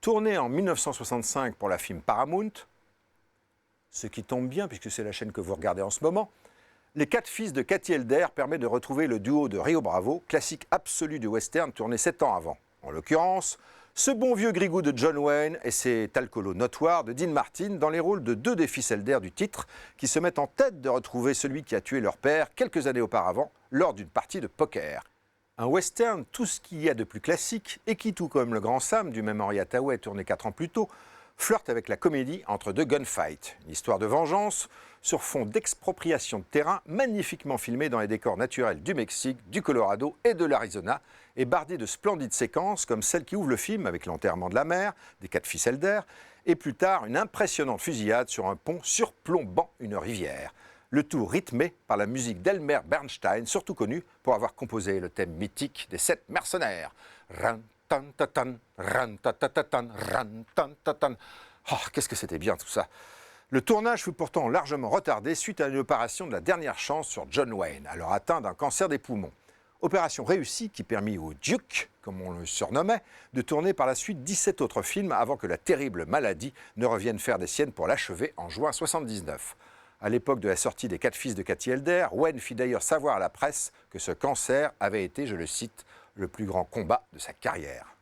Tourné en 1965 pour la film Paramount, ce qui tombe bien puisque c'est la chaîne que vous regardez en ce moment, Les 4 fils de Cathy Elder permet de retrouver le duo de Rio Bravo, classique absolu du western tourné 7 ans avant. En l'occurrence, ce bon vieux grigou de John Wayne et ses talcolos notoires de Dean Martin dans les rôles de 2 des fils Elder du titre qui se mettent en tête de retrouver celui qui a tué leur père quelques années auparavant lors d'une partie de poker. Un western, tout ce qu'il y a de plus classique et qui, tout comme Le Grand Sam du même Henry Hathaway tourné 4 ans plus tôt, flirte avec la comédie entre 2 gunfights, une histoire de vengeance sur fond d'expropriation de terrain magnifiquement filmée dans les décors naturels du Mexique, du Colorado et de l'Arizona et bardée de splendides séquences comme celle qui ouvre le film avec l'enterrement de la mère, des 4 fils Elder, et plus tard une impressionnante fusillade sur un pont surplombant une rivière. Le tout rythmé par la musique d'Elmer Bernstein, surtout connu pour avoir composé le thème mythique des 7 mercenaires. Ran-tan-ta-tan, ran-ta-ta-ta-tan, ran-tan-ta-tan. Oh, qu'est-ce que c'était bien tout ça! Le tournage fut pourtant largement retardé suite à une opération de la dernière chance sur John Wayne, alors atteint d'un cancer des poumons. Opération réussie qui permit au Duke, comme on le surnommait, de tourner par la suite 17 autres films avant que la terrible maladie ne revienne faire des siennes pour l'achever en juin 1979. À l'époque de la sortie des 4 fils de Cathy Elder, Wayne fit d'ailleurs savoir à la presse que ce cancer avait été, je le cite, le plus grand combat de sa carrière.